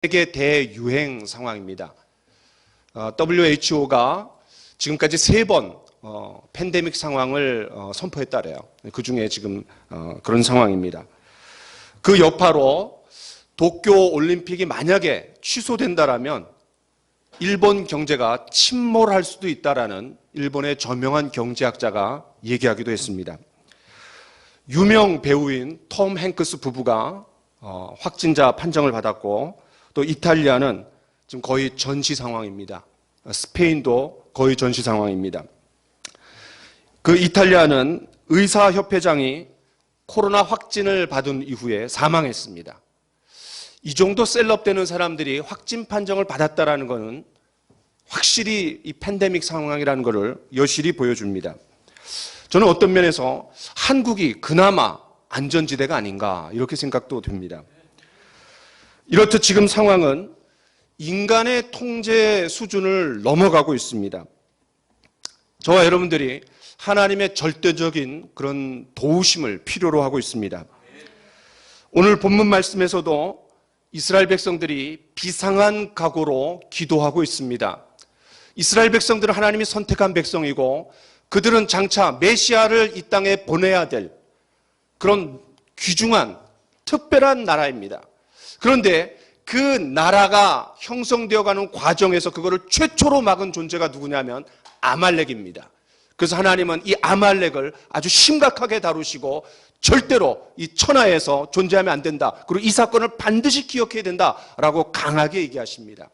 세계 대유행 상황입니다. WHO가 지금까지 3번 팬데믹 상황을 선포했다래요. 그 중에 지금 그런 상황입니다. 그 여파로 도쿄 올림픽이 만약에 취소된다라면 일본 경제가 침몰할 수도 있다라는 일본의 저명한 경제학자가 얘기하기도 했습니다. 유명 배우인 톰 행크스 부부가 확진자 판정을 받았고, 또 이탈리아는 지금 거의 전시 상황입니다. 스페인도 거의 전시 상황입니다. 그 이탈리아는 의사협회장이 코로나 확진을 받은 이후에 사망했습니다. 이 정도 셀럽되는 사람들이 확진 판정을 받았다라는 것은 확실히 이 팬데믹 상황이라는 것을 여실히 보여줍니다. 저는 어떤 면에서 한국이 그나마 안전지대가 아닌가 이렇게 생각도 됩니다. 이렇듯 지금 상황은 인간의 통제 수준을 넘어가고 있습니다. 저와 여러분들이 하나님의 절대적인 그런 도우심을 필요로 하고 있습니다. 오늘 본문 말씀에서도 이스라엘 백성들이 비상한 각오로 기도하고 있습니다. 이스라엘 백성들은 하나님이 선택한 백성이고 그들은 장차 메시아를 이 땅에 보내야 될 그런 귀중한 특별한 나라입니다. 그런데 그 나라가 형성되어가는 과정에서 그거를 최초로 막은 존재가 누구냐면 아말렉입니다. 그래서 하나님은 이 아말렉을 아주 심각하게 다루시고 절대로 이 천하에서 존재하면 안 된다. 그리고 이 사건을 반드시 기억해야 된다라고 강하게 얘기하십니다.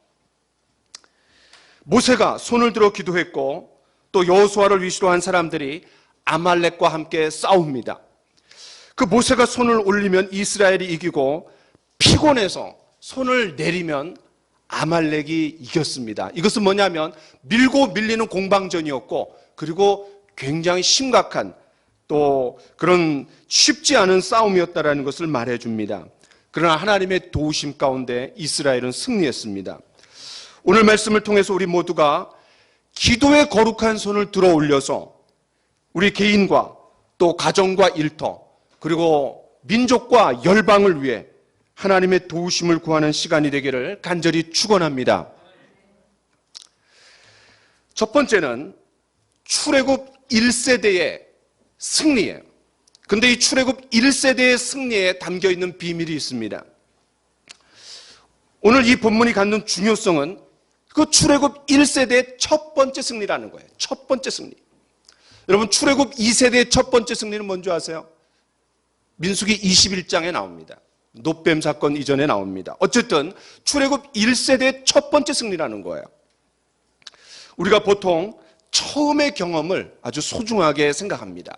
모세가 손을 들어 기도했고 또 여호수아를 위시로 한 사람들이 아말렉과 함께 싸웁니다. 그 모세가 손을 올리면 이스라엘이 이기고 피곤해서 손을 내리면 아말렉이 이겼습니다. 이것은 뭐냐면 밀고 밀리는 공방전이었고 그리고 굉장히 심각한 또 그런 쉽지 않은 싸움이었다라는 것을 말해줍니다. 그러나 하나님의 도우심 가운데 이스라엘은 승리했습니다. 오늘 말씀을 통해서 우리 모두가 기도의 거룩한 손을 들어 올려서 우리 개인과 또 가정과 일터 그리고 민족과 열방을 위해 하나님의 도우심을 구하는 시간이 되기를 간절히 축원합니다. 첫 번째는 출애굽 1세대의 승리예요. 그런데 이 출애굽 1세대의 승리에 담겨있는 비밀이 있습니다. 오늘 이 본문이 갖는 중요성은 그 출애굽 1세대의 첫 번째 승리라는 거예요. 첫 번째 승리. 여러분 출애굽 2세대의 첫 번째 승리는 뭔지 아세요? 민수기 21장에 나옵니다. 놋뱀 사건 이전에 나옵니다. 어쨌든 출애굽 1세대의 첫 번째 승리라는 거예요. 우리가 보통 처음의 경험을 아주 소중하게 생각합니다.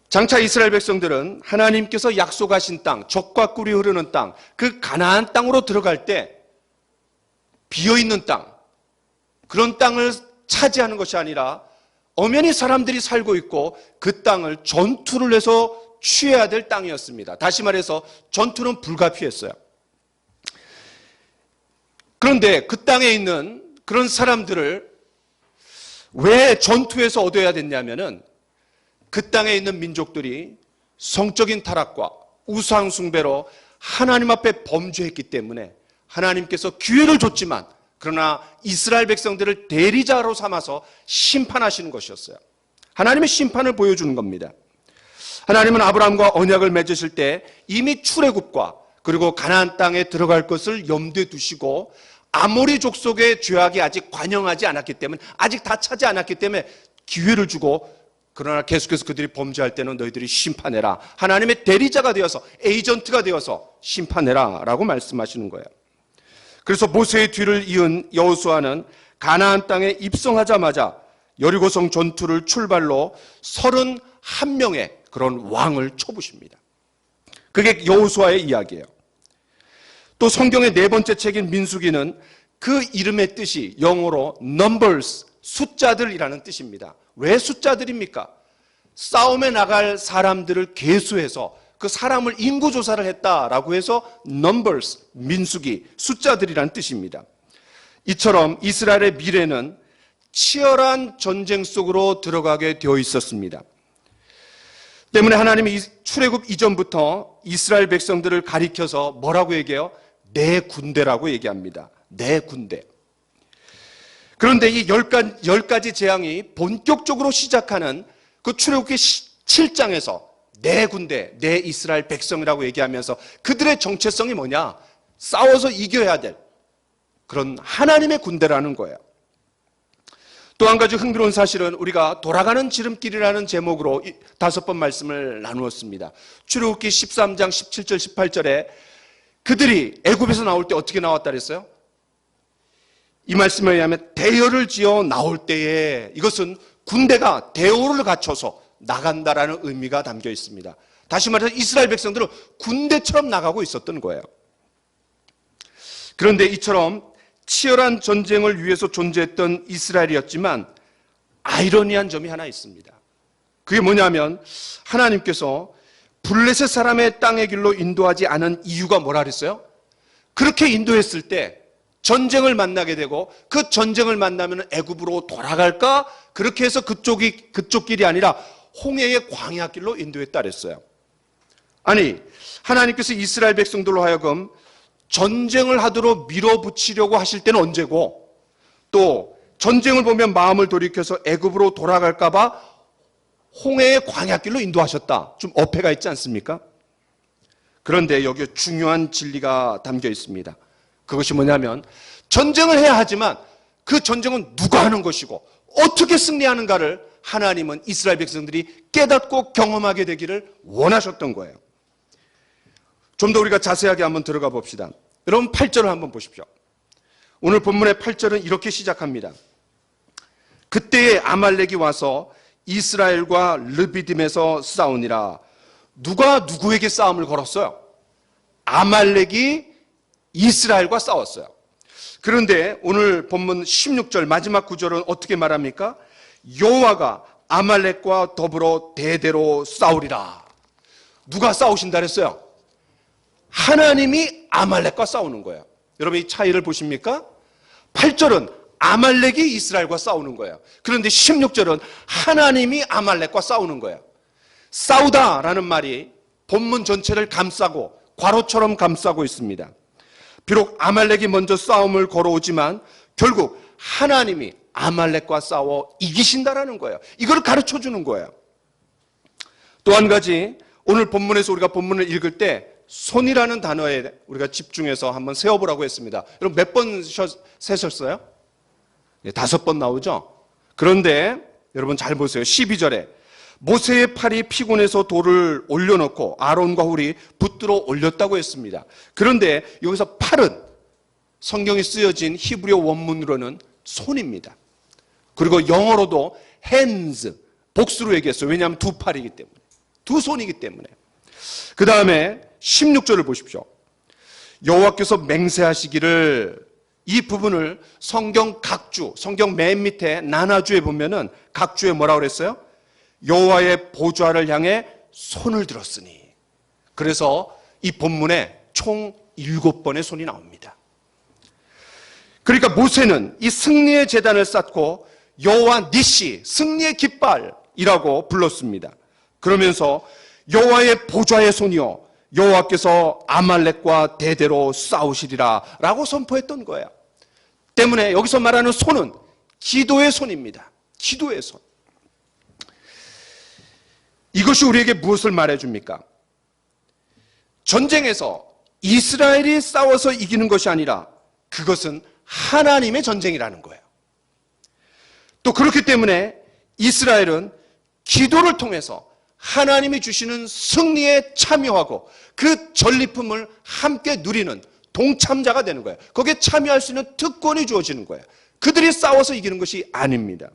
장차 이스라엘 백성들은 하나님께서 약속하신 땅, 젖과 꿀이 흐르는 땅, 그 가나안 땅으로 들어갈 때 비어있는 땅, 그런 땅을 차지하는 것이 아니라 엄연히 사람들이 살고 있고 그 땅을 전투를 해서 취해야 될 땅이었습니다. 다시 말해서 전투는 불가피했어요. 그런데 그 땅에 있는 그런 사람들을 왜 전투에서 얻어야 됐냐면은 그 땅에 있는 민족들이 성적인 타락과 우상 숭배로 하나님 앞에 범죄했기 때문에 하나님께서 기회를 줬지만 그러나 이스라엘 백성들을 대리자로 삼아서 심판하시는 것이었어요. 하나님의 심판을 보여주는 겁니다. 하나님은 아브라함과 언약을 맺으실 때 이미 출애굽과 그리고 가나안 땅에 들어갈 것을 염두에 두시고 아모리 족속의 죄악이 아직 관영하지 않았기 때문에 아직 다 차지 않았기 때문에 기회를 주고 그러나 계속해서 그들이 범죄할 때는 너희들이 심판해라. 하나님의 대리자가 되어서 에이전트가 되어서 심판해라 라고 말씀하시는 거예요. 그래서 모세의 뒤를 이은 여호수아는 가나안 땅에 입성하자마자 여리고성 전투를 출발로 31명의 그런 왕을 쳐부십니다. 그게 여호수아의 이야기예요. 또 성경의 네 번째 책인 민수기는 그 이름의 뜻이 영어로 numbers, 숫자들이라는 뜻입니다. 왜 숫자들입니까? 싸움에 나갈 사람들을 계수해서 그 사람을 인구조사를 했다라고 해서 numbers, 민수기, 숫자들이라는 뜻입니다. 이처럼 이스라엘의 미래는 치열한 전쟁 속으로 들어가게 되어 있었습니다. 때문에 하나님이 출애굽 이전부터 이스라엘 백성들을 가리켜서 뭐라고 얘기해요? 내 군대라고 얘기합니다. 내 군대. 그런데 이 열 가지 재앙이 본격적으로 시작하는 그 출애굽기 7장에서 내 군대, 내 이스라엘 백성이라고 얘기하면서 그들의 정체성이 뭐냐? 싸워서 이겨야 될 그런 하나님의 군대라는 거예요. 또 한 가지 흥미로운 사실은 우리가 돌아가는 지름길이라는 제목으로 5번 말씀을 나누었습니다. 출애굽기 13장 17절 18절에 그들이 애굽에서 나올 때 어떻게 나왔다 그랬어요? 이 말씀에 의하면 대열을 지어 나올 때에 이것은 군대가 대오를 갖춰서 나간다라는 의미가 담겨 있습니다. 다시 말해서 이스라엘 백성들은 군대처럼 나가고 있었던 거예요. 그런데 이처럼 치열한 전쟁을 위해서 존재했던 이스라엘이었지만 아이러니한 점이 하나 있습니다. 그게 뭐냐면 하나님께서 블레셋 사람의 땅의 길로 인도하지 않은 이유가 뭐라 그랬어요? 그렇게 인도했을 때 전쟁을 만나게 되고 그 전쟁을 만나면 애굽으로 돌아갈까? 그렇게 해서 그쪽 길이 아니라 홍해의 광야길로 인도했다 그랬어요. 아니, 하나님께서 이스라엘 백성들로 하여금 전쟁을 하도록 밀어붙이려고 하실 때는 언제고 또 전쟁을 보면 마음을 돌이켜서 애굽으로 돌아갈까 봐 홍해의 광야길로 인도하셨다. 좀 어폐가 있지 않습니까? 그런데 여기에 중요한 진리가 담겨 있습니다. 그것이 뭐냐면 전쟁을 해야 하지만 그 전쟁은 누가 하는 것이고 어떻게 승리하는가를 하나님은 이스라엘 백성들이 깨닫고 경험하게 되기를 원하셨던 거예요. 좀 더 우리가 자세하게 한번 들어가 봅시다. 여러분 8절을 한번 보십시오. 오늘 본문의 8절은 이렇게 시작합니다. 그때에 아말렉이 와서 이스라엘과 르비딤에서 싸우니라. 누가 누구에게 싸움을 걸었어요? 아말렉이 이스라엘과 싸웠어요. 그런데 오늘 본문 16절 마지막 구절은 어떻게 말합니까? 여호와가 아말렉과 더불어 대대로 싸우리라. 누가 싸우신다 그랬어요? 하나님이 아말렉과 싸우는 거예요. 여러분 이 차이를 보십니까? 8절은 아말렉이 이스라엘과 싸우는 거예요. 그런데 16절은 하나님이 아말렉과 싸우는 거예요. 싸우다라는 말이 본문 전체를 감싸고 괄호처럼 감싸고 있습니다. 비록 아말렉이 먼저 싸움을 걸어오지만 결국 하나님이 아말렉과 싸워 이기신다라는 거예요. 이걸 가르쳐 주는 거예요. 또 한 가지 오늘 본문에서 우리가 본문을 읽을 때 손이라는 단어에 우리가 집중해서 한번 세어보라고 했습니다. 여러분 몇 번 세셨어요? 네, 5번 나오죠? 그런데 여러분 잘 보세요. 12절에 모세의 팔이 피곤해서 돌을 올려놓고 아론과 훌이 붙들어 올렸다고 했습니다. 그런데 여기서 팔은 성경이 쓰여진 히브리어 원문으로는 손입니다. 그리고 영어로도 hands, 복수로 얘기했어요. 왜냐하면 두 팔이기 때문에. 두 손이기 때문에. 그 다음에 16절을 보십시오. 여호와께서 맹세하시기를 이 부분을 성경 각주, 성경 맨 밑에 나나주에 보면은 각주에 뭐라고 그랬어요? 여호와의 보좌를 향해 손을 들었으니. 그래서 이 본문에 총 7번의 손이 나옵니다. 그러니까 모세는 이 승리의 제단을 쌓고 여호와 니시, 승리의 깃발이라고 불렀습니다. 그러면서 여호와의 보좌의 손이요 여호와께서 아말렉과 대대로 싸우시리라 라고 선포했던 거예요. 때문에 여기서 말하는 손은 기도의 손입니다. 기도의 손. 이것이 우리에게 무엇을 말해줍니까? 전쟁에서 이스라엘이 싸워서 이기는 것이 아니라 그것은 하나님의 전쟁이라는 거예요. 또 그렇기 때문에 이스라엘은 기도를 통해서 하나님이 주시는 승리에 참여하고 그 전리품을 함께 누리는 동참자가 되는 거예요. 거기에 참여할 수 있는 특권이 주어지는 거예요. 그들이 싸워서 이기는 것이 아닙니다.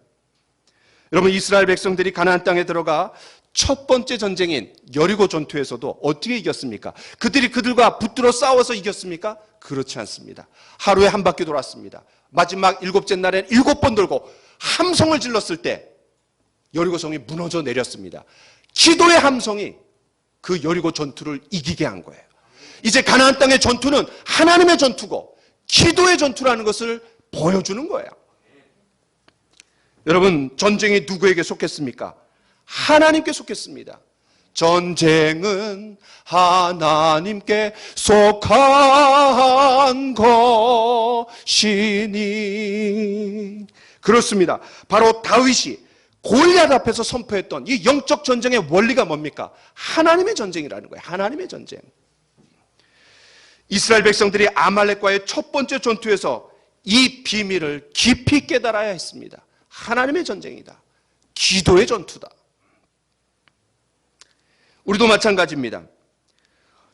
여러분 이스라엘 백성들이 가나안 땅에 들어가 첫 번째 전쟁인 여리고 전투에서도 어떻게 이겼습니까? 그들이 그들과 붙들어 싸워서 이겼습니까? 그렇지 않습니다. 하루에 한 바퀴 돌았습니다. 마지막 7째 날엔 7번 돌고 함성을 질렀을 때 여리고성이 무너져 내렸습니다. 기도의 함성이 그 여리고 전투를 이기게 한 거예요. 이제 가나안 땅의 전투는 하나님의 전투고 기도의 전투라는 것을 보여주는 거예요. 여러분 전쟁이 누구에게 속했습니까? 하나님께 속했습니다. 전쟁은 하나님께 속한 것이니. 그렇습니다. 바로 다윗이 골리앗 앞에서 선포했던 이 영적 전쟁의 원리가 뭡니까? 하나님의 전쟁이라는 거예요. 하나님의 전쟁. 이스라엘 백성들이 아말렉과의 첫 번째 전투에서 이 비밀을 깊이 깨달아야 했습니다. 하나님의 전쟁이다. 기도의 전투다. 우리도 마찬가지입니다.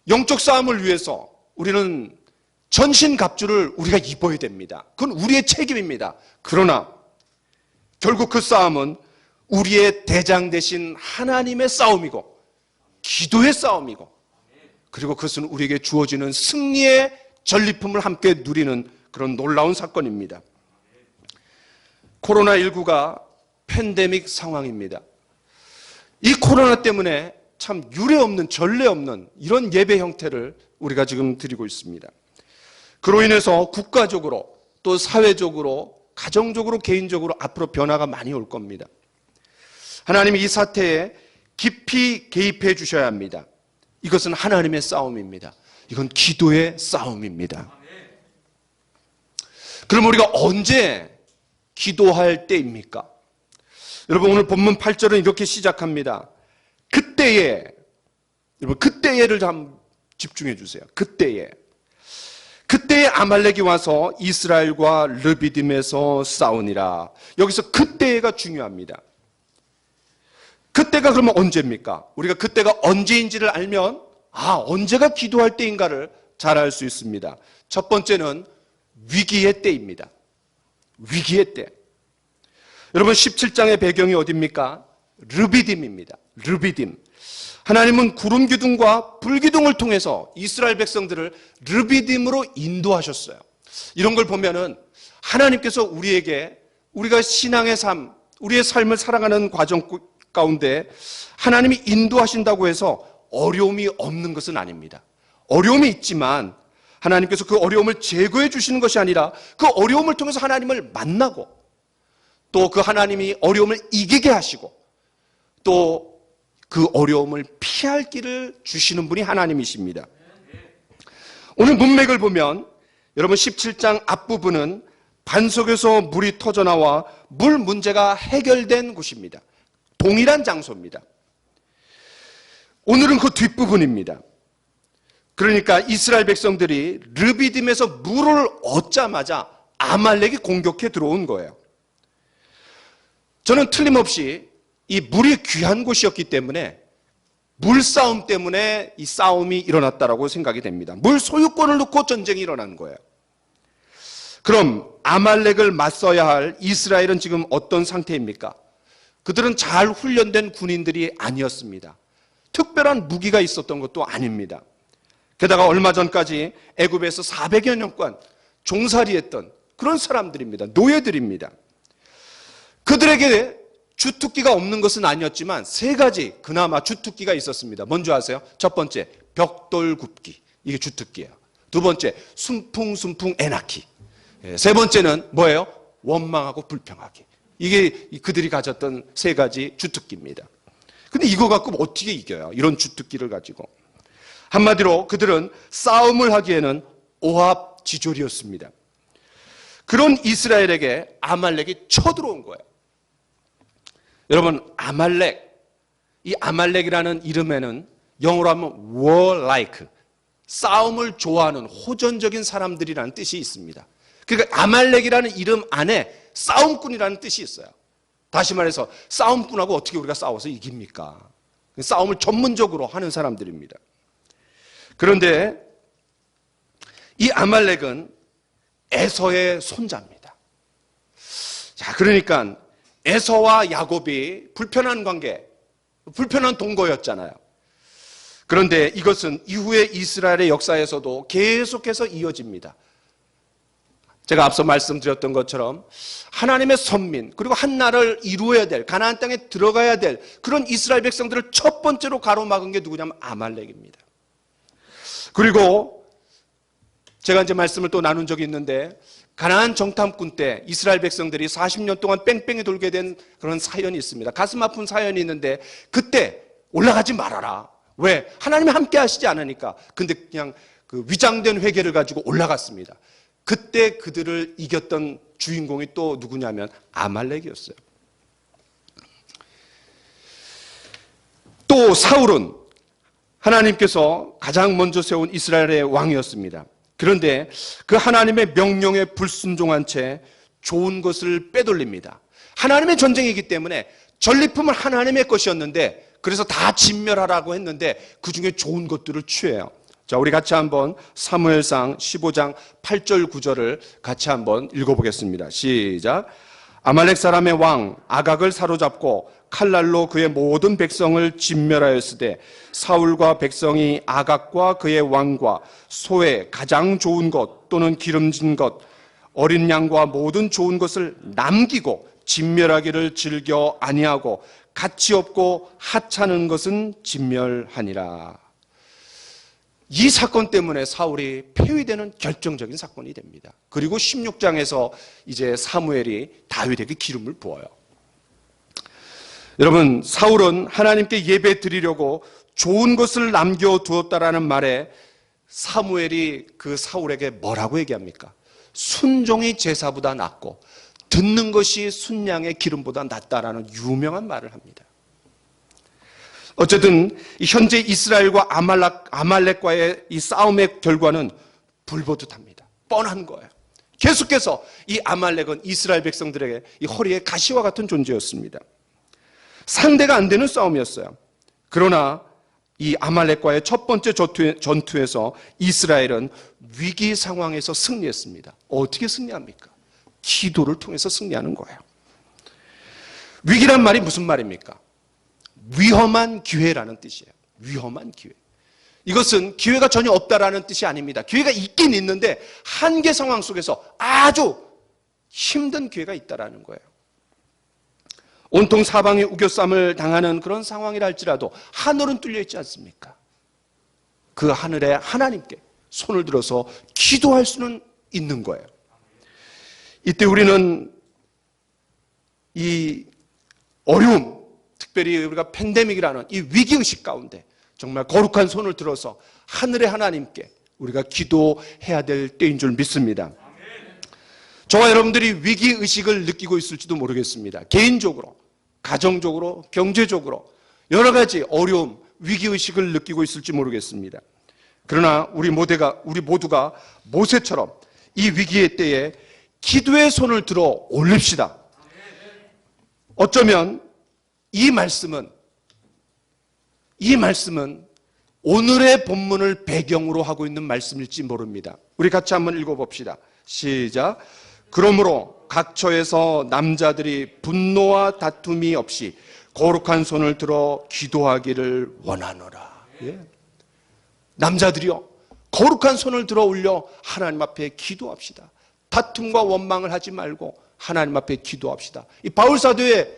영적 싸움을 위해서 우리는 전신갑주를 우리가 입어야 됩니다. 그건 우리의 책임입니다. 그러나 결국 그 싸움은 우리의 대장 되신 하나님의 싸움이고 기도의 싸움이고, 그리고 그것은 우리에게 주어지는 승리의 전리품을 함께 누리는 그런 놀라운 사건입니다. 코로나19가 팬데믹 상황입니다. 이 코로나 때문에 참 유례 없는, 전례 없는 이런 예배 형태를 우리가 지금 드리고 있습니다. 그로 인해서 국가적으로 또 사회적으로 가정적으로 개인적으로 앞으로 변화가 많이 올 겁니다. 하나님이 이 사태에 깊이 개입해 주셔야 합니다. 이것은 하나님의 싸움입니다. 이건 기도의 싸움입니다. 그럼 우리가 언제 기도할 때입니까? 여러분, 오늘 본문 8절은 이렇게 시작합니다. 그때에, 여러분, 그때에를 좀 집중해 주세요. 그때에 아말렉이 와서 이스라엘과 르비딤에서 싸우니라. 여기서 그때가 중요합니다. 그때가 그러면 언제입니까? 우리가 그때가 언제인지를 알면 언제가 기도할 때인가를 잘 알 수 있습니다. 첫 번째는 위기의 때입니다. 위기의 때. 여러분, 17장의 배경이 어디입니까? 르비딤입니다. 르비딤. 하나님은 구름 기둥과 불 기둥을 통해서 이스라엘 백성들을 르비딤으로 인도하셨어요. 이런 걸 보면은 하나님께서 우리에게 우리가 신앙의 삶, 우리의 삶을 살아가는 과정 가운데 하나님이 인도하신다고 해서 어려움이 없는 것은 아닙니다. 어려움이 있지만 하나님께서 그 어려움을 제거해 주시는 것이 아니라 그 어려움을 통해서 하나님을 만나고 또 그 하나님이 어려움을 이기게 하시고 또 그 어려움을 피할 길을 주시는 분이 하나님이십니다. 오늘 문맥을 보면 여러분 17장 앞부분은 반석에서 물이 터져나와 물 문제가 해결된 곳입니다. 동일한 장소입니다. 오늘은 그 뒷부분입니다. 그러니까 이스라엘 백성들이 르비딤에서 물을 얻자마자 아말렉이 공격해 들어온 거예요. 저는 틀림없이 이 물이 귀한 곳이었기 때문에 물싸움 때문에 이 싸움이 일어났다고 생각이 됩니다. 물 소유권을 놓고 전쟁이 일어난 거예요. 그럼 아말렉을 맞서야 할 이스라엘은 지금 어떤 상태입니까? 그들은 잘 훈련된 군인들이 아니었습니다. 특별한 무기가 있었던 것도 아닙니다. 게다가 얼마 전까지 애굽에서 400여 년간 종살이했던 그런 사람들입니다. 노예들입니다. 그들에게 주특기가 없는 것은 아니었지만 세 가지 그나마 주특기가 있었습니다. 뭔지 아세요? 첫 번째, 벽돌 굽기. 이게 주특기예요. 두 번째, 순풍 애나키. 세 번째는 뭐예요? 원망하고 불평하기. 이게 그들이 가졌던 세 가지 주특기입니다. 근데 이거 갖고 어떻게 이겨요? 이런 주특기를 가지고. 한마디로 그들은 싸움을 하기에는 오합지졸이었습니다. 그런 이스라엘에게 아말렉이 쳐들어온 거예요. 여러분, 이 아말렉이라는 이름에는 영어로 하면 warlike, 싸움을 좋아하는 호전적인 사람들이라는 뜻이 있습니다. 그러니까 아말렉이라는 이름 안에 싸움꾼이라는 뜻이 있어요. 다시 말해서 싸움꾼하고 어떻게 우리가 싸워서 이깁니까? 싸움을 전문적으로 하는 사람들입니다. 그런데 이 아말렉은 에서의 손자입니다. 자, 그러니까 에서와 야곱이 불편한 관계, 불편한 동거였잖아요. 그런데 이것은 이후에 이스라엘의 역사에서도 계속해서 이어집니다. 제가 앞서 말씀드렸던 것처럼 하나님의 선민, 그리고 한 나라를 이루어야 될, 가나안 땅에 들어가야 될 그런 이스라엘 백성들을 첫 번째로 가로막은 게 누구냐면 아말렉입니다. 그리고 제가 이제 말씀을 또 나눈 적이 있는데 가나안 정탐꾼 때 이스라엘 백성들이 40년 동안 뺑뺑이 돌게 된 그런 사연이 있습니다. 가슴 아픈 사연이 있는데 그때 올라가지 말아라. 왜? 하나님이 함께 하시지 않으니까. 근데 그냥 그 위장된 회개를 가지고 올라갔습니다. 그때 그들을 이겼던 주인공이 또 누구냐면 아말렉이었어요. 또 사울은 하나님께서 가장 먼저 세운 이스라엘의 왕이었습니다. 그런데 그 하나님의 명령에 불순종한 채 좋은 것을 빼돌립니다. 하나님의 전쟁이기 때문에 전리품은 하나님의 것이었는데 그래서 다 진멸하라고 했는데 그 중에 좋은 것들을 취해요. 자, 우리 같이 한번 사무엘상 15장 8절 9절을 같이 한번 읽어보겠습니다. 시작. 아말렉 사람의 왕 아각을 사로잡고 칼날로 그의 모든 백성을 진멸하였으되 사울과 백성이 아각과 그의 왕과 소의 가장 좋은 것 또는 기름진 것 어린 양과 모든 좋은 것을 남기고 진멸하기를 즐겨 아니하고 가치 없고 하찮은 것은 진멸하니라. 이 사건 때문에 사울이 폐위되는 결정적인 사건이 됩니다. 그리고 16장에서 이제 사무엘이 다윗에게 기름을 부어요. 여러분, 사울은 하나님께 예배 드리려고 좋은 것을 남겨두었다라는 말에 사무엘이 그 사울에게 뭐라고 얘기합니까? 순종이 제사보다 낫고 듣는 것이 순양의 기름보다 낫다라는 유명한 말을 합니다. 어쨌든 현재 이스라엘과 아말렉과의 이 싸움의 결과는 불보듯합니다. 뻔한 거예요. 계속해서 이 아말렉은 이스라엘 백성들에게 이 허리에 가시와 같은 존재였습니다. 상대가 안 되는 싸움이었어요. 그러나 이 아말렉과의 첫 번째 전투에서 이스라엘은 위기 상황에서 승리했습니다. 어떻게 승리합니까? 기도를 통해서 승리하는 거예요. 위기란 말이 무슨 말입니까? 위험한 기회라는 뜻이에요. 위험한 기회. 이것은 기회가 전혀 없다라는 뜻이 아닙니다. 기회가 있긴 있는데 한계 상황 속에서 아주 힘든 기회가 있다라는 거예요. 온통 사방이 우겨쌈을 당하는 그런 상황이라 할지라도 하늘은 뚫려 있지 않습니까? 그 하늘에 하나님께 손을 들어서 기도할 수는 있는 거예요. 이때 우리는 이 어려움, 특별히 우리가 팬데믹이라는 이 위기의식 가운데 정말 거룩한 손을 들어서 하늘의 하나님께 우리가 기도해야 될 때인 줄 믿습니다. 저와 여러분들이 위기의식을 느끼고 있을지도 모르겠습니다. 개인적으로, 가정적으로, 경제적으로 여러 가지 어려움, 위기의식을 느끼고 있을지 모르겠습니다. 그러나 우리 모두가 모세처럼 이 위기의 때에 기도의 손을 들어 올립시다. 어쩌면 이 말씀은 오늘의 본문을 배경으로 하고 있는 말씀일지 모릅니다. 우리 같이 한번 읽어봅시다. 시작. 그러므로 각처에서 남자들이 분노와 다툼이 없이 거룩한 손을 들어 기도하기를 원하노라. 예. 남자들이요, 거룩한 손을 들어 올려 하나님 앞에 기도합시다. 다툼과 원망을 하지 말고 하나님 앞에 기도합시다. 이 바울 사도의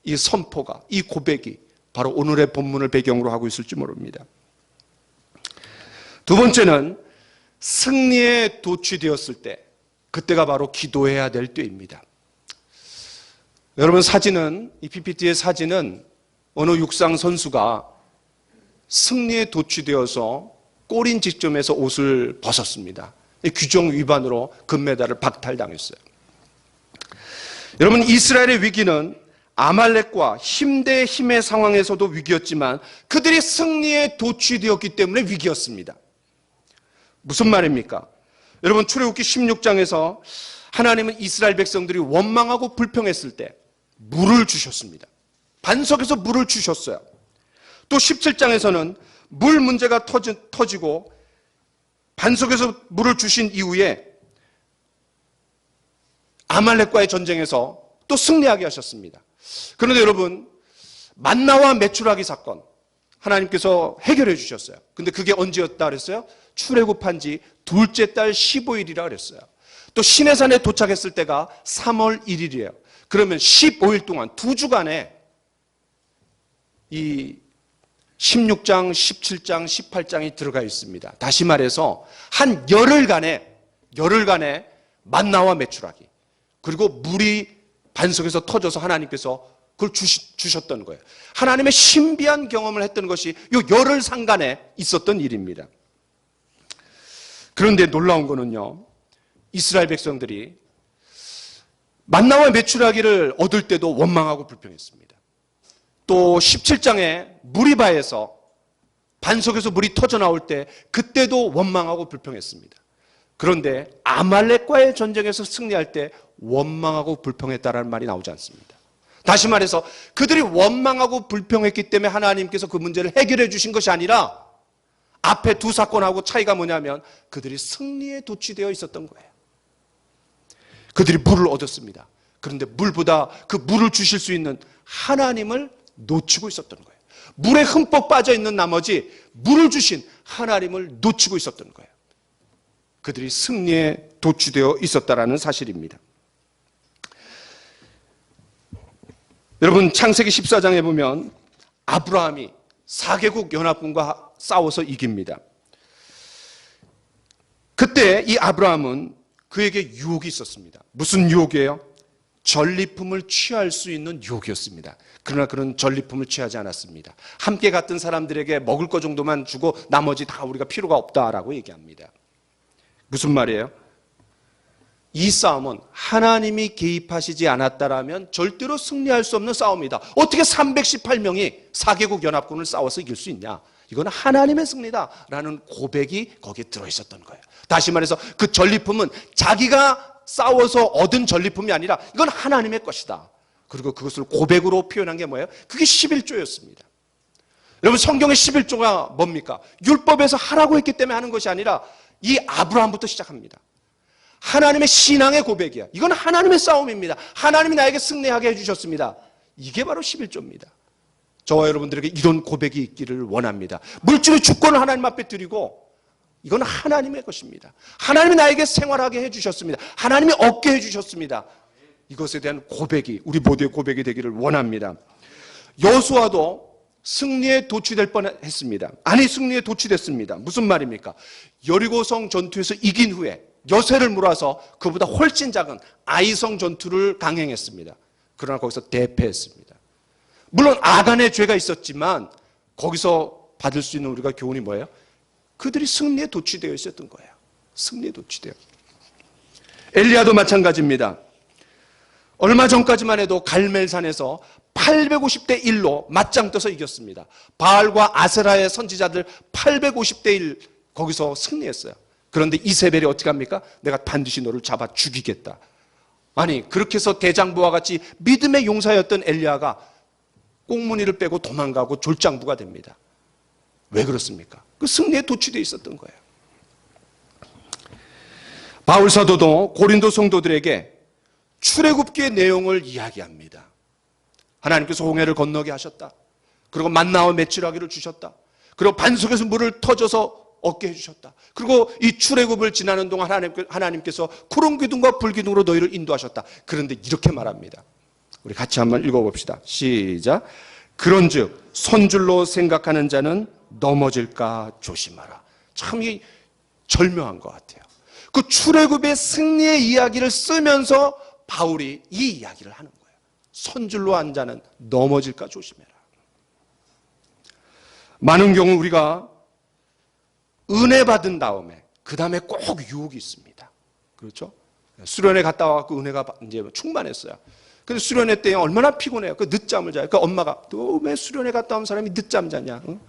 이 선포가, 이 고백이 바로 오늘의 본문을 배경으로 하고 있을지 모릅니다. 두 번째는 승리에 도취되었을 때, 그때가 바로 기도해야 될 때입니다. 여러분, 이 PPT의 사진은 어느 육상 선수가 승리에 도취되어서 골인 지점에서 옷을 벗었습니다. 규정 위반으로 금메달을 박탈당했어요. 여러분, 이스라엘의 위기는 아말렉과 힘 대 힘의 상황에서도 위기였지만 그들이 승리에 도취되었기 때문에 위기였습니다. 무슨 말입니까? 여러분, 출애굽기 16장에서 하나님은 이스라엘 백성들이 원망하고 불평했을 때 물을 주셨습니다. 반석에서 물을 주셨어요. 또 17장에서는 물 문제가 터지고 반석에서 물을 주신 이후에 아말렉과의 전쟁에서 또 승리하게 하셨습니다. 그런데 여러분, 만나와 메추라기 사건 하나님께서 해결해 주셨어요. 근데 그게 언제였다 그랬어요? 출애굽한 지 둘째 달 15일이라 그랬어요. 또 시내산에 도착했을 때가 3월 1일이에요. 그러면 15일 동안 2주간에 이 16장, 17장, 18장이 들어가 있습니다. 다시 말해서 한 열흘간에 만나와 메추라기, 그리고 물이 반석에서 터져서 하나님께서 그걸 주셨던 거예요. 하나님의 신비한 경험을 했던 것이 요 열흘 상간에 있었던 일입니다. 그런데 놀라운 거는요, 이스라엘 백성들이 만나와 메추라기를 얻을 때도 원망하고 불평했습니다. 또 17장에 무리바에서 반석에서 물이 터져나올 때 그때도 원망하고 불평했습니다. 그런데 아말렉과의 전쟁에서 승리할 때 원망하고 불평했다라는 말이 나오지 않습니다. 다시 말해서 그들이 원망하고 불평했기 때문에 하나님께서 그 문제를 해결해 주신 것이 아니라 앞에 두 사건하고 차이가 뭐냐면 그들이 승리에 도취되어 있었던 거예요. 그들이 물을 얻었습니다. 그런데 물보다 그 물을 주실 수 있는 하나님을 놓치고 있었던 거예요. 물에 흠뻑 빠져 있는 나머지 물을 주신 하나님을 놓치고 있었던 거예요. 그들이 승리에 도취되어 있었다라는 사실입니다. 여러분, 창세기 14장에 보면 아브라함이 4개국 연합군과 싸워서 이깁니다. 그때 이 아브라함은 그에게 유혹이 있었습니다. 무슨 유혹이에요? 전리품을 취할 수 있는 유혹이었습니다. 그러나 그런 전리품을 취하지 않았습니다. 함께 갔던 사람들에게 먹을 것 정도만 주고 나머지 다 우리가 필요가 없다라고 얘기합니다. 무슨 말이에요? 이 싸움은 하나님이 개입하시지 않았다라면 절대로 승리할 수 없는 싸움이다. 어떻게 318명이 4개국 연합군을 싸워서 이길 수 있냐? 이건 하나님의 승리다라는 고백이 거기에 들어있었던 거예요. 다시 말해서 그 전리품은 자기가 싸워서 얻은 전리품이 아니라 이건 하나님의 것이다. 그리고 그것을 고백으로 표현한 게 뭐예요? 그게 11조였습니다. 여러분, 성경의 11조가 뭡니까? 율법에서 하라고 했기 때문에 하는 것이 아니라 이 아브라함부터 시작합니다. 하나님의 신앙의 고백이야. 이건 하나님의 싸움입니다. 하나님이 나에게 승리하게 해주셨습니다. 이게 바로 11조입니다. 저와 여러분들에게 이런 고백이 있기를 원합니다. 물질의 주권을 하나님 앞에 드리고 이건 하나님의 것입니다. 하나님이 나에게 생활하게 해주셨습니다. 하나님이 얻게 해주셨습니다. 이것에 대한 고백이 우리 모두의 고백이 되기를 원합니다. 여호수아도 승리에 도취될 뻔했습니다. 아니, 승리에 도취됐습니다. 무슨 말입니까? 여리고성 전투에서 이긴 후에 여세를 몰아서 그보다 훨씬 작은 아이성 전투를 강행했습니다. 그러나 거기서 대패했습니다. 물론 아간의 죄가 있었지만 거기서 받을 수 있는 우리가 교훈이 뭐예요? 그들이 승리에 도취되어 있었던 거예요. 승리에 도취되어. 엘리야도 마찬가지입니다. 얼마 전까지만 해도 갈멜산에서 850대 1로 맞짱 떠서 이겼습니다. 바알과 아세라의 선지자들 850대 1 거기서 승리했어요. 그런데 이세벨이 어떻게 합니까? 내가 반드시 너를 잡아 죽이겠다. 아니, 그렇게 해서 대장부와 같이 믿음의 용사였던 엘리야가 꽁무니를 빼고 도망가고 졸장부가 됩니다. 왜 그렇습니까? 그 승리에 도취되어 있었던 거예요. 바울 사도도 고린도 성도들에게 출애굽기의 내용을 이야기합니다. 하나님께서 홍해를 건너게 하셨다. 그리고 만나와 메추라기를 주셨다. 그리고 반석에서 물을 터져서 얻게 해주셨다. 그리고 이 출애굽을 지나는 동안 하나님께서 구름 기둥과 불 기둥으로 너희를 인도하셨다. 그런데 이렇게 말합니다. 우리 같이 한번 읽어봅시다. 시작. 그런즉 선줄로 생각하는 자는 넘어질까 조심하라. 참 이 절묘한 것 같아요. 그 출애굽의 승리의 이야기를 쓰면서 바울이 이 이야기를 하는 거예요. 선줄로 한 자는 넘어질까 조심해라. 많은 경우 우리가 은혜 받은 다음에 그 다음에 꼭 유혹이 있습니다. 그렇죠? 수련회 갔다 와서 은혜가 이제 충만했어요. 근데 수련회 때 얼마나 피곤해요. 그 늦잠을 자요. 그 엄마가 또 왜 수련회 갔다 온 사람이 늦잠 자냐? 응?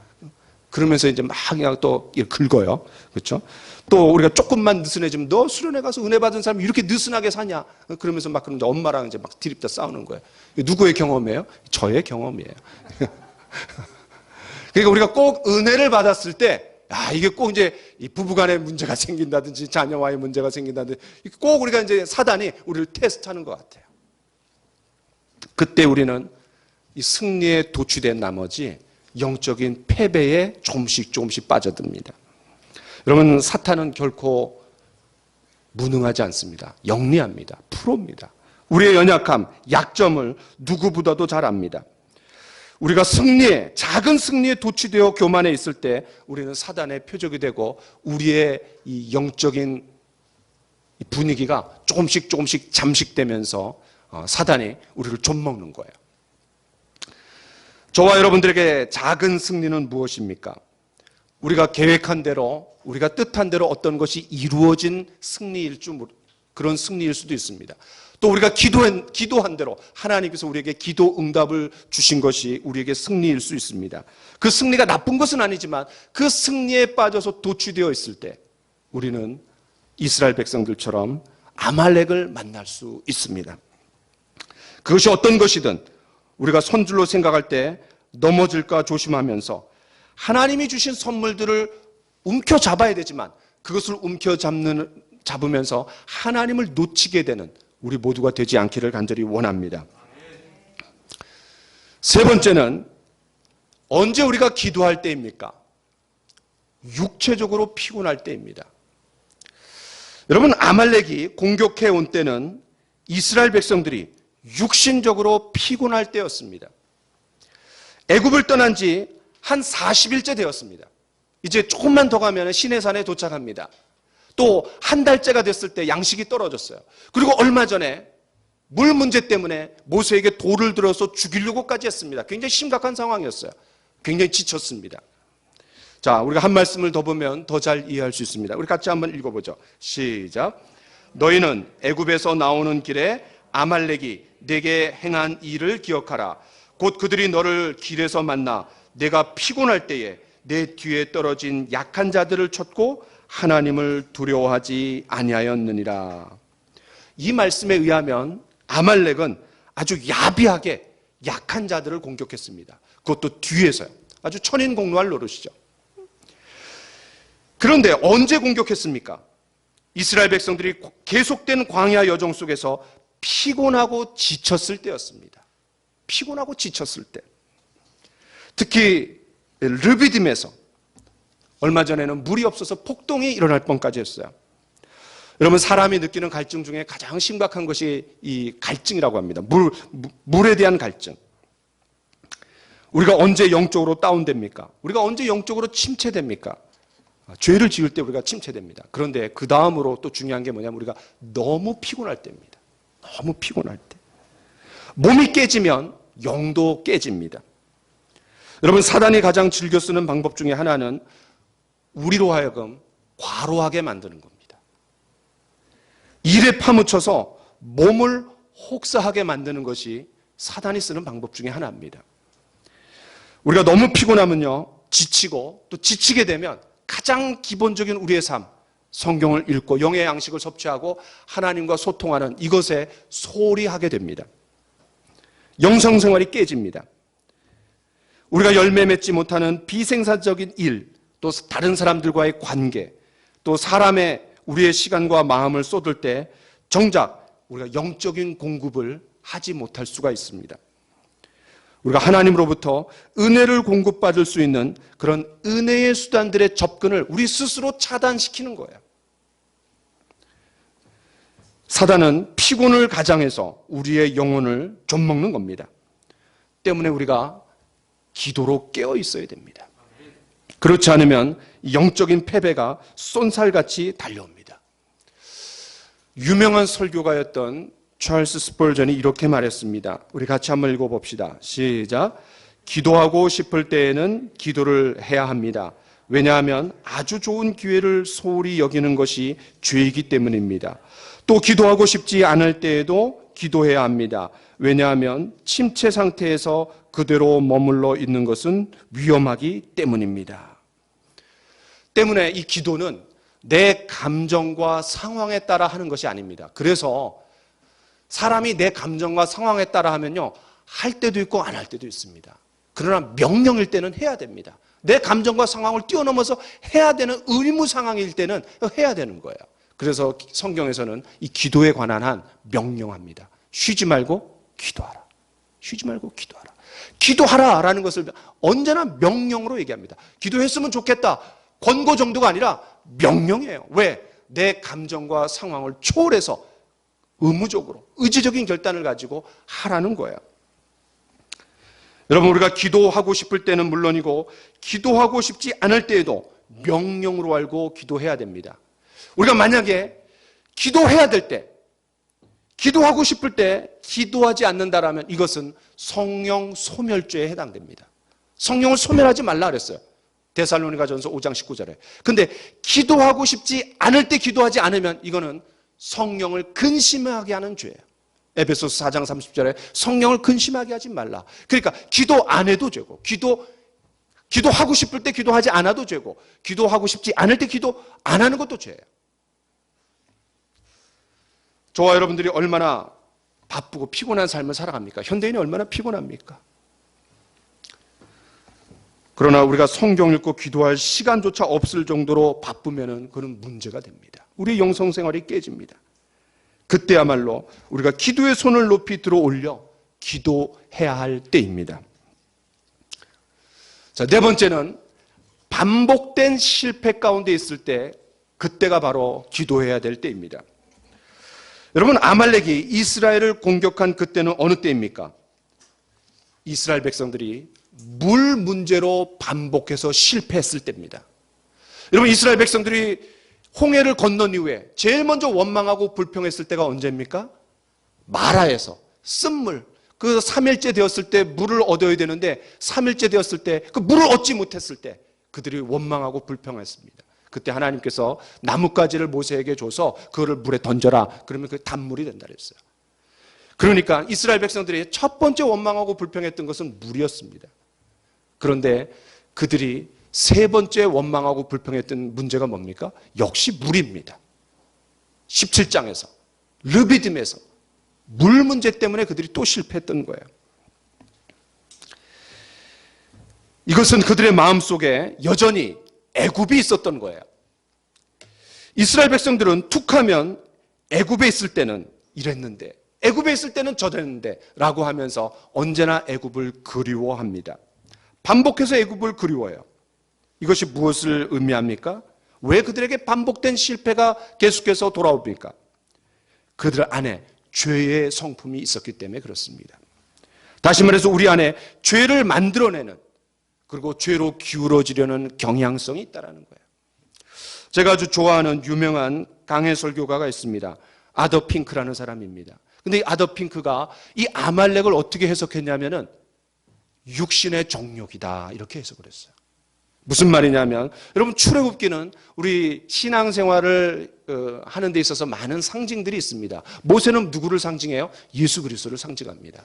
그러면서 이제 막 그냥 또 긁어요. 그렇죠? 또 우리가 조금만 느슨해지면 너 수련회 가서 은혜 받은 사람이 이렇게 느슨하게 사냐? 그러면서 막 그런데 엄마랑 이제 막 드립다 싸우는 거예요. 누구의 경험이에요? 저의 경험이에요. 그러니까 우리가 꼭 은혜를 받았을 때 이게 꼭 이제 이 부부간에 문제가 생긴다든지 자녀와의 문제가 생긴다든지 꼭 우리가 이제 사단이 우리를 테스트하는 것 같아요. 그때 우리는 이 승리에 도취된 나머지 영적인 패배에 조금씩 빠져듭니다. 여러분, 사탄은 결코 무능하지 않습니다. 영리합니다. 프로입니다. 우리의 연약함, 약점을 누구보다도 잘 압니다. 우리가 작은 승리에 도취되어 교만해 있을 때 우리는 사단의 표적이 되고 우리의 이 영적인 분위기가 조금씩 잠식되면서 사단이 우리를 좀먹는 거예요. 저와 여러분들에게 작은 승리는 무엇입니까? 우리가 계획한 대로, 우리가 뜻한 대로 어떤 것이 이루어진 그런 승리일 수도 있습니다. 또 우리가 기도한 대로 하나님께서 우리에게 기도 응답을 주신 것이 우리에게 승리일 수 있습니다. 그 승리가 나쁜 것은 아니지만 그 승리에 빠져서 도취되어 있을 때 우리는 이스라엘 백성들처럼 아말렉을 만날 수 있습니다. 그것이 어떤 것이든 우리가 선줄로 생각할 때 넘어질까 조심하면서 하나님이 주신 선물들을 움켜잡아야 되지만 그것을 움켜잡으면서 하나님을 놓치게 되는 우리 모두가 되지 않기를 간절히 원합니다. 세 번째는 언제 우리가 기도할 때입니까? 육체적으로 피곤할 때입니다. 여러분, 아말렉이 공격해 온 때는 이스라엘 백성들이 육신적으로 피곤할 때였습니다. 애굽을 떠난 지 한 40일째 되었습니다. 이제 조금만 더 가면 시내산에 도착합니다. 또 한 달째가 됐을 때 양식이 떨어졌어요. 그리고 얼마 전에 물 문제 때문에 모세에게 돌을 들어서 죽이려고까지 했습니다. 굉장히 심각한 상황이었어요. 굉장히 지쳤습니다. 자, 우리가 한 말씀을 더 보면 더 잘 이해할 수 있습니다. 우리 같이 한번 읽어보죠. 시작. 너희는 애굽에서 나오는 길에 아말렉이 내게 행한 일을 기억하라. 곧 그들이 너를 길에서 만나 내가 피곤할 때에 내 뒤에 떨어진 약한 자들을 쳤고 하나님을 두려워하지 아니하였느니라. 이 말씀에 의하면 아말렉은 아주 야비하게 약한 자들을 공격했습니다. 그것도 뒤에서요. 아주 천인공노할 노릇이죠. 그런데 언제 공격했습니까? 이스라엘 백성들이 계속된 광야 여정 속에서 피곤하고 지쳤을 때였습니다. 피곤하고 지쳤을 때. 특히 르비딤에서 얼마 전에는 물이 없어서 폭동이 일어날 뻔까지 했어요. 여러분, 사람이 느끼는 갈증 중에 가장 심각한 것이 이 갈증이라고 합니다. 물에 대한 갈증. 우리가 언제 영적으로 다운됩니까? 우리가 언제 영적으로 침체됩니까? 죄를 지을 때 우리가 침체됩니다. 그런데 그 다음으로 또 중요한 게 뭐냐면 우리가 너무 피곤할 때입니다. 너무 피곤할 때. 몸이 깨지면 영도 깨집니다. 여러분, 사단이 가장 즐겨 쓰는 방법 중에 하나는 우리로 하여금 과로하게 만드는 겁니다. 일에 파묻혀서 몸을 혹사하게 만드는 것이 사단이 쓰는 방법 중에 하나입니다. 우리가 너무 피곤하면요, 지치고 또 지치게 되면 가장 기본적인 우리의 삶, 성경을 읽고 영의 양식을 섭취하고 하나님과 소통하는 이것에 소홀히 하게 됩니다. 영성생활이 깨집니다. 우리가 열매 맺지 못하는 비생산적인 일, 또 다른 사람들과의 관계, 또 사람의 우리의 시간과 마음을 쏟을 때 정작 우리가 영적인 공급을 하지 못할 수가 있습니다. 우리가 하나님으로부터 은혜를 공급받을 수 있는 그런 은혜의 수단들의 접근을 우리 스스로 차단시키는 거예요. 사단은 피곤을 가장해서 우리의 영혼을 좀먹는 겁니다. 때문에 우리가 기도로 깨어 있어야 됩니다. 그렇지 않으면 영적인 패배가 쏜살같이 달려옵니다. 유명한 설교가였던 찰스 스펄전이 이렇게 말했습니다. 우리 같이 한번 읽어봅시다. 시작. 기도하고 싶을 때에는 기도를 해야 합니다. 왜냐하면 아주 좋은 기회를 소홀히 여기는 것이 죄이기 때문입니다. 또 기도하고 싶지 않을 때에도 기도해야 합니다. 왜냐하면 침체 상태에서 그대로 머물러 있는 것은 위험하기 때문입니다. 때문에 이 기도는 내 감정과 상황에 따라 하는 것이 아닙니다. 그래서 사람이 내 감정과 상황에 따라 하면요, 할 때도 있고 안 할 때도 있습니다. 그러나 명령일 때는 해야 됩니다. 내 감정과 상황을 뛰어넘어서 해야 되는 의무 상황일 때는 해야 되는 거예요. 그래서 성경에서는 이 기도에 관한 한 명령합니다. 쉬지 말고 기도하라. 쉬지 말고 기도하라. 기도하라라는 것을 언제나 명령으로 얘기합니다. 기도했으면 좋겠다. 권고 정도가 아니라 명령이에요. 왜? 내 감정과 상황을 초월해서 의무적으로 의지적인 결단을 가지고 하라는 거예요. 여러분, 우리가 기도하고 싶을 때는 물론이고 기도하고 싶지 않을 때에도 명령으로 알고 기도해야 됩니다. 우리가 만약에 기도해야 될 때, 기도하고 싶을 때 기도하지 않는다라면 이것은 성령 소멸죄에 해당됩니다. 성령을 소멸하지 말라 그랬어요. 데살로니가전서 5장 19절에. 근데 기도하고 싶지 않을 때 기도하지 않으면 이거는 성령을 근심하게 하는 죄예요. 에베소서 4장 30절에 성령을 근심하게 하지 말라. 그러니까 기도 안 해도 죄고, 기도하고 싶을 때 기도하지 않아도 죄고, 기도하고 싶지 않을 때 기도 안 하는 것도 죄예요. 저와 여러분들이 얼마나 바쁘고 피곤한 삶을 살아갑니까? 현대인이 얼마나 피곤합니까? 그러나 우리가 성경 읽고 기도할 시간조차 없을 정도로 바쁘면은 그런 문제가 됩니다. 우리의 영성생활이 깨집니다. 그때야말로 우리가 기도의 손을 높이 들어 올려 기도해야 할 때입니다. 자, 네 번째는 반복된 실패 가운데 있을 때 그때가 바로 기도해야 될 때입니다. 여러분, 아말렉이 이스라엘을 공격한 그때는 어느 때입니까? 이스라엘 백성들이 물 문제로 반복해서 실패했을 때입니다. 여러분, 이스라엘 백성들이 홍해를 건넌 이후에 제일 먼저 원망하고 불평했을 때가 언제입니까? 마라에서 쓴물, 그 3일째 되었을 때 물을 얻어야 되는데 3일째 되었을 때 그 물을 얻지 못했을 때 그들이 원망하고 불평했습니다. 그때 하나님께서 나뭇가지를 모세에게 줘서 그거를 물에 던져라. 그러면 그 단물이 된다 그랬어요. 그러니까 이스라엘 백성들이 첫 번째 원망하고 불평했던 것은 물이었습니다. 그런데 그들이 세 번째 원망하고 불평했던 문제가 뭡니까? 역시 물입니다. 17장에서 르비딤에서 물 문제 때문에 그들이 또 실패했던 거예요. 이것은 그들의 마음속에 여전히 애굽이 있었던 거예요. 이스라엘 백성들은 툭하면 애굽에 있을 때는 이랬는데, 애굽에 있을 때는 저랬는데 라고 하면서 언제나 애굽을 그리워합니다. 반복해서 애굽을 그리워해요. 이것이 무엇을 의미합니까? 왜 그들에게 반복된 실패가 계속해서 돌아옵니까? 그들 안에 죄의 성품이 있었기 때문에 그렇습니다. 다시 말해서 우리 안에 죄를 만들어내는, 그리고 죄로 기울어지려는 경향성이 있다는 거예요. 제가 아주 좋아하는 유명한 강해 설교가가 있습니다. 아더 핑크라는 사람입니다. 근데 이 아더 핑크가 이 아말렉을 어떻게 해석했냐면은 육신의 정욕이다, 이렇게 해석을 했어요. 무슨 말이냐면, 여러분, 출애굽기는 우리 신앙생활을 하는 데 있어서 많은 상징들이 있습니다. 모세는 누구를 상징해요? 예수 그리스도를 상징합니다.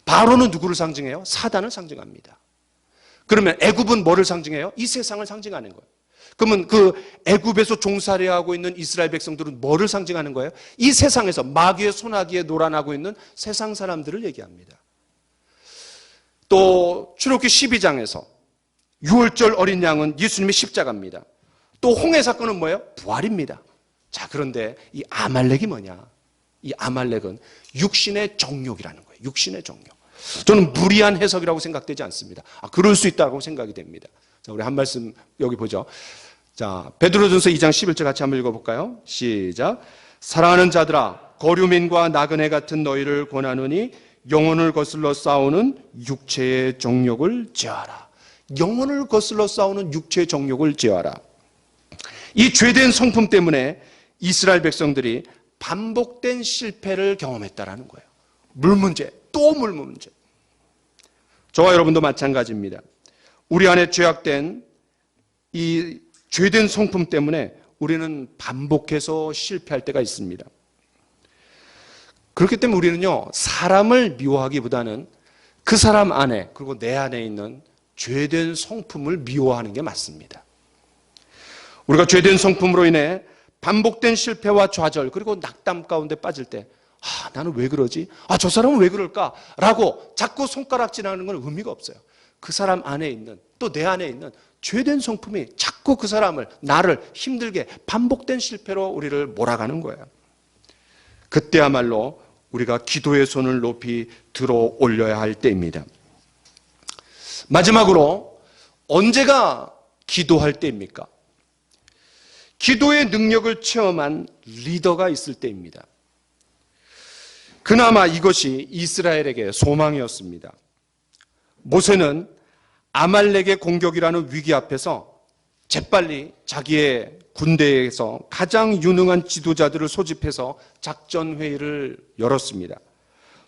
바로는 누구를 상징해요? 사단을 상징합니다. 그러면 애굽은 뭐를 상징해요? 이 세상을 상징하는 거예요. 그러면 그 애굽에서 종살이 하고 있는 이스라엘 백성들은 뭐를 상징하는 거예요? 이 세상에서 마귀의 손아귀에 노란하고 있는 세상 사람들을 얘기합니다. 또 출애굽기 12장에서 유월절 어린 양은 예수님의 십자가입니다. 또 홍해 사건은 뭐예요? 부활입니다. 자, 그런데 이 아말렉이 뭐냐? 이 아말렉은 육신의 정욕이라는 거예요. 육신의 정욕. 저는 무리한 해석이라고 생각되지 않습니다. 그럴 수 있다고 생각이 됩니다. 자, 우리 한 말씀 여기 보죠. 자, 베드로전서 2장 11절 같이 한번 읽어볼까요? 시작. 사랑하는 자들아, 거류민과 나그네 같은 너희를 권하노니 영혼을 거슬러 싸우는 육체의 정욕을 제하라. 영혼을 거슬러 싸우는 육체의 정욕을 제하라. 이 죄된 성품 때문에 이스라엘 백성들이 반복된 실패를 경험했다라는 거예요. 물 문제, 또 물 문제. 저와 여러분도 마찬가지입니다. 우리 안에 죄악된 이 죄된 성품 때문에 우리는 반복해서 실패할 때가 있습니다. 그렇기 때문에 우리는요, 사람을 미워하기보다는 그 사람 안에, 그리고 내 안에 있는 죄된 성품을 미워하는 게 맞습니다. 우리가 죄된 성품으로 인해 반복된 실패와 좌절, 그리고 낙담 가운데 빠질 때, 나는 왜 그러지? 저 사람은 왜 그럴까? 라고 자꾸 손가락질하는 건 의미가 없어요. 그 사람 안에 있는, 또 내 안에 있는 죄된 성품이 자꾸 그 사람을, 나를 힘들게 반복된 실패로 우리를 몰아가는 거예요. 그때야말로 우리가 기도의 손을 높이 들어 올려야 할 때입니다. 마지막으로, 언제가 기도할 때입니까? 기도의 능력을 체험한 리더가 있을 때입니다. 그나마 이것이 이스라엘에게 소망이었습니다. 모세는 아말렉의 공격이라는 위기 앞에서 재빨리 자기의 군대에서 가장 유능한 지도자들을 소집해서 작전회의를 열었습니다.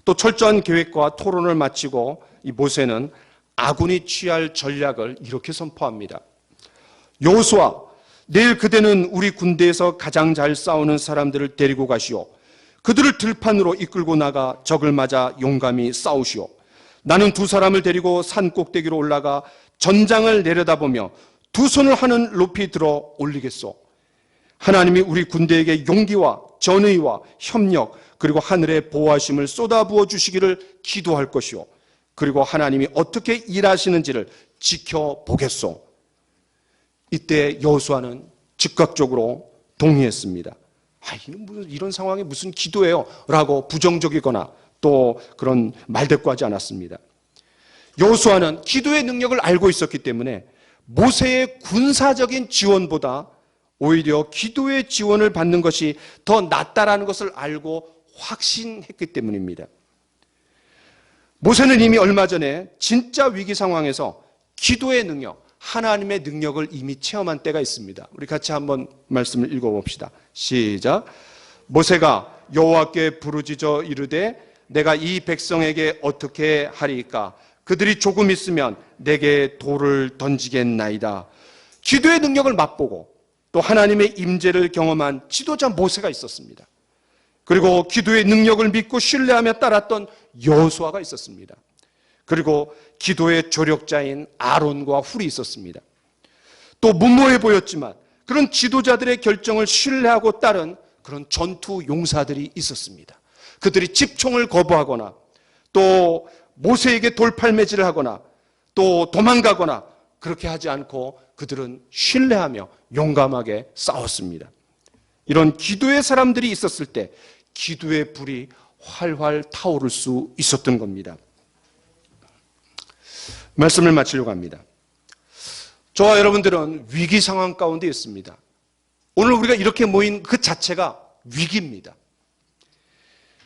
또 철저한 계획과 토론을 마치고 이 모세는 아군이 취할 전략을 이렇게 선포합니다. 여호수아, 내일 그대는 우리 군대에서 가장 잘 싸우는 사람들을 데리고 가시오. 그들을 들판으로 이끌고 나가 적을 맞아 용감히 싸우시오. 나는 두 사람을 데리고 산 꼭대기로 올라가 전장을 내려다보며 두 손을 하늘 높이 들어 올리겠소. 하나님이 우리 군대에게 용기와 전의와 협력 그리고 하늘의 보호하심을 쏟아부어 주시기를 기도할 것이오. 그리고 하나님이 어떻게 일하시는지를 지켜보겠소. 이때 여호수아는 즉각적으로 동의했습니다. 이런 상황에 무슨 기도예요? 라고 부정적이거나 또 그런 말대꾸하지 않았습니다. 여호수아는 기도의 능력을 알고 있었기 때문에 모세의 군사적인 지원보다 오히려 기도의 지원을 받는 것이 더 낫다라는 것을 알고 확신했기 때문입니다. 모세는 이미 얼마 전에 진짜 위기 상황에서 기도의 능력, 하나님의 능력을 이미 체험한 때가 있습니다. 우리 같이 한번 말씀을 읽어봅시다. 시작. 모세가 여호와께 부르짖어 이르되 내가 이 백성에게 어떻게 하리이까? 그들이 조금 있으면 내게 돌을 던지겠나이다. 기도의 능력을 맛보고 또 하나님의 임재를 경험한 지도자 모세가 있었습니다. 그리고 기도의 능력을 믿고 신뢰하며 따랐던 여호수아가 있었습니다. 그리고 기도의 조력자인 아론과 훌이 있었습니다. 또 무모해 보였지만 그런 지도자들의 결정을 신뢰하고 따른 그런 전투 용사들이 있었습니다. 그들이 집총을 거부하거나 또 모세에게 돌팔매질을 하거나 또 도망가거나 그렇게 하지 않고 그들은 신뢰하며 용감하게 싸웠습니다. 이런 기도의 사람들이 있었을 때 기도의 불이 활활 타오를 수 있었던 겁니다. 말씀을 마치려고 합니다. 저와 여러분들은 위기 상황 가운데 있습니다. 오늘 우리가 이렇게 모인 그 자체가 위기입니다.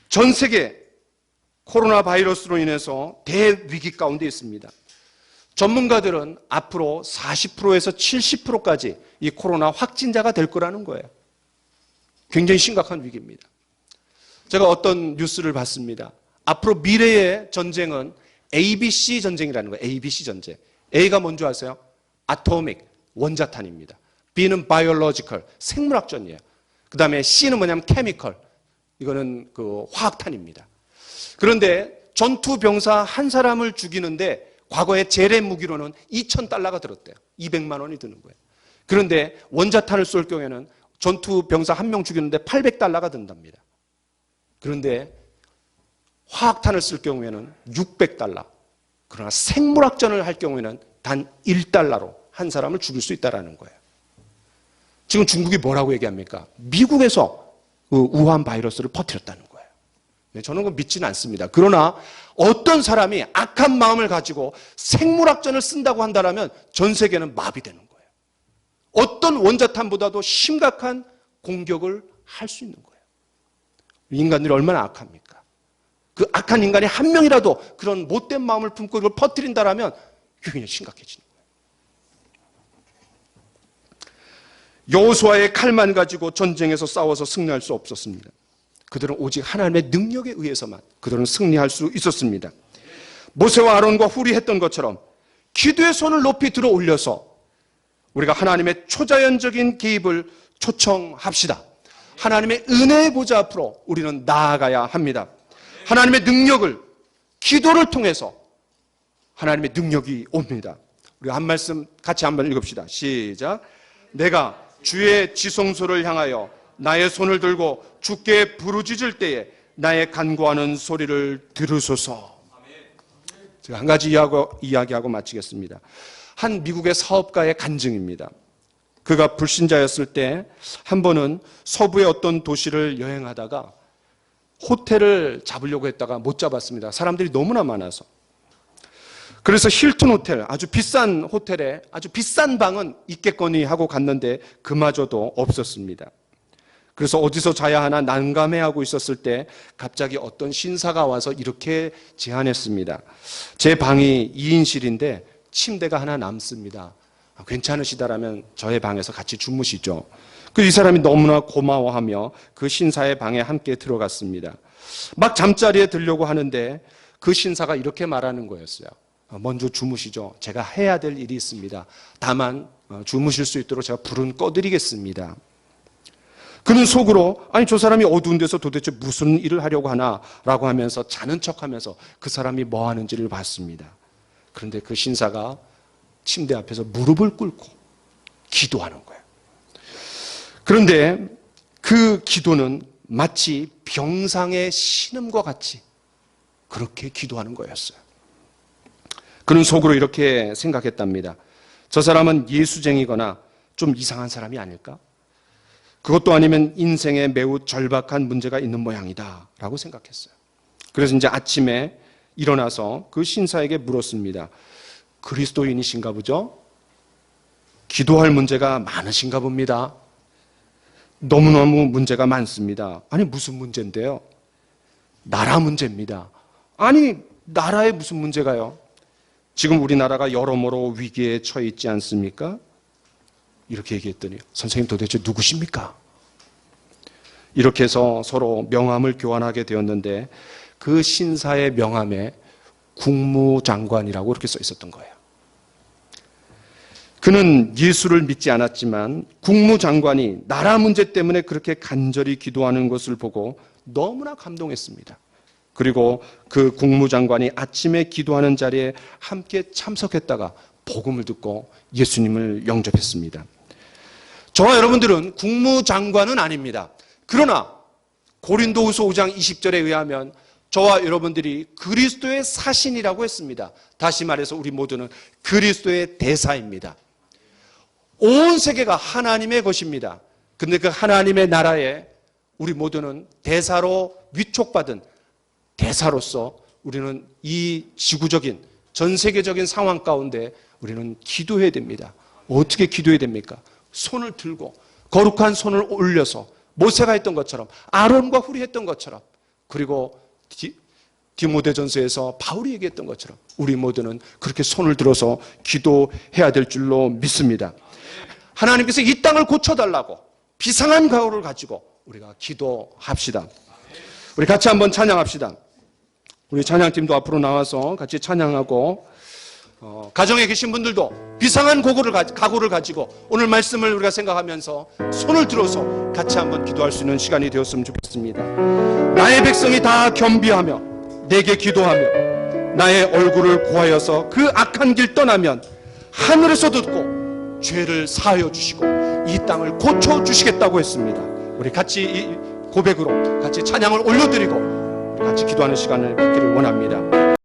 전 세계 코로나 바이러스로 인해서 대위기 가운데 있습니다. 전문가들은 앞으로 40%에서 70%까지 이 코로나 확진자가 될 거라는 거예요. 굉장히 심각한 위기입니다. 제가 어떤 뉴스를 봤습니다. 앞으로 미래의 전쟁은 ABC 전쟁이라는 거예요. ABC 전쟁. A가 뭔지 아세요? Atomic, 원자탄입니다. B는 Biological, 생물학전이에요. 그 다음에 C는 뭐냐면 Chemical, 이거는 그 화학탄입니다. 그런데 전투 병사 한 사람을 죽이는데 과거에 재래 무기로는 $2,000가 들었대요. 200만 원이 드는 거예요. 그런데 원자탄을 쏠 경우에는 전투 병사 한 명 죽이는데 $800가 든답니다. 그런데 화학탄을 쓸 경우에는 $600. 그러나 생물학전을 할 경우에는 단 $1로 한 사람을 죽일 수 있다는 거예요. 지금 중국이 뭐라고 얘기합니까? 미국에서 우한 바이러스를 퍼뜨렸다는 거예요. 저는 그거 믿지는 않습니다. 그러나 어떤 사람이 악한 마음을 가지고 생물학전을 쓴다고 한다면 전 세계는 마비되는 거예요. 어떤 원자탄보다도 심각한 공격을 할 수 있는 거예요. 인간들이 얼마나 악합니까? 그 악한 인간이 한 명이라도 그런 못된 마음을 품고 이걸 퍼뜨린다라면 굉장히 심각해지는 거예요. 여호수아의 칼만 가지고 전쟁에서 싸워서 승리할 수 없었습니다. 그들은 오직 하나님의 능력에 의해서만 그들은 승리할 수 있었습니다. 모세와 아론과 훌이 했던 것처럼 기도의 손을 높이 들어 올려서 우리가 하나님의 초자연적인 개입을 초청합시다. 하나님의 은혜의 보좌 앞으로 우리는 나아가야 합니다. 하나님의 능력을 기도를 통해서 하나님의 능력이 옵니다. 우리 한 말씀 같이 한번 읽읍시다. 시작. 내가 주의 지성소를 향하여 나의 손을 들고 주께 부르짖을 때에 나의 간구하는 소리를 들으소서. 제가 한 가지 이야기하고 마치겠습니다. 한 미국의 사업가의 간증입니다. 그가 불신자였을 때 한 번은 서부의 어떤 도시를 여행하다가 호텔을 잡으려고 했다가 못 잡았습니다. 사람들이 너무나 많아서. 그래서 힐튼 호텔, 아주 비싼 호텔에 아주 비싼 방은 있겠거니 하고 갔는데 그마저도 없었습니다. 그래서 어디서 자야 하나 난감해하고 있었을 때 갑자기 어떤 신사가 와서 이렇게 제안했습니다. 제 방이 2인실인데 침대가 하나 남습니다. 괜찮으시다라면 저의 방에서 같이 주무시죠. 이 사람이 너무나 고마워하며 그 신사의 방에 함께 들어갔습니다. 막 잠자리에 들려고 하는데 그 신사가 이렇게 말하는 거였어요. 먼저 주무시죠. 제가 해야 될 일이 있습니다. 다만 주무실 수 있도록 제가 불은 꺼드리겠습니다. 그는 속으로 아니 저 사람이 어두운 데서 도대체 무슨 일을 하려고 하나라고 하면서 자는 척하면서 그 사람이 뭐 하는지를 봤습니다. 그런데 그 신사가 침대 앞에서 무릎을 꿇고 기도하는 거예요. 그런데 그 기도는 마치 병상의 신음과 같이 그렇게 기도하는 거였어요. 그는 속으로 이렇게 생각했답니다. 저 사람은 예수쟁이거나 좀 이상한 사람이 아닐까? 그것도 아니면 인생에 매우 절박한 문제가 있는 모양이다 라고 생각했어요. 그래서 이제 아침에 일어나서 그 신사에게 물었습니다. 그리스도인이신가 보죠? 기도할 문제가 많으신가 봅니다. 너무너무 문제가 많습니다. 아니 무슨 문제인데요? 나라 문제입니다. 아니 나라에 무슨 문제가요? 지금 우리나라가 여러모로 위기에 처해 있지 않습니까? 이렇게 얘기했더니 선생님 도대체 누구십니까? 이렇게 해서 서로 명함을 교환하게 되었는데 그 신사의 명함에 국무장관이라고 이렇게 써 있었던 거예요. 그는 예수를 믿지 않았지만 국무장관이 나라 문제 때문에 그렇게 간절히 기도하는 것을 보고 너무나 감동했습니다. 그리고 그 국무장관이 아침에 기도하는 자리에 함께 참석했다가 복음을 듣고 예수님을 영접했습니다. 저와 여러분들은 국무장관은 아닙니다. 그러나 고린도후서 5장 20절에 의하면 저와 여러분들이 그리스도의 사신이라고 했습니다. 다시 말해서 우리 모두는 그리스도의 대사입니다. 온 세계가 하나님의 것입니다. 그런데 그 하나님의 나라에 우리 모두는 대사로 위촉받은 대사로서 우리는 이 지구적인 전 세계적인 상황 가운데 우리는 기도해야 됩니다. 어떻게 기도해야 됩니까? 손을 들고 거룩한 손을 올려서 모세가 했던 것처럼 아론과 훌이 했던 것처럼 그리고 디모데전서에서 바울이 얘기했던 것처럼 우리 모두는 그렇게 손을 들어서 기도해야 될 줄로 믿습니다. 하나님께서 이 땅을 고쳐달라고 비상한 각오를 가지고 우리가 기도합시다. 우리 같이 한번 찬양합시다. 우리 찬양팀도 앞으로 나와서 같이 찬양하고 가정에 계신 분들도 비상한 각오를 가지고 오늘 말씀을 우리가 생각하면서 손을 들어서 같이 한번 기도할 수 있는 시간이 되었으면 좋겠습니다. 나의 백성이 다 겸비하며 내게 기도하며 나의 얼굴을 구하여서 그 악한 길 떠나면 하늘에서 듣고 죄를 사하여 주시고 이 땅을 고쳐주시겠다고 했습니다. 우리 같이 이 고백으로 같이 찬양을 올려드리고 우리 같이 기도하는 시간을 갖기를 원합니다.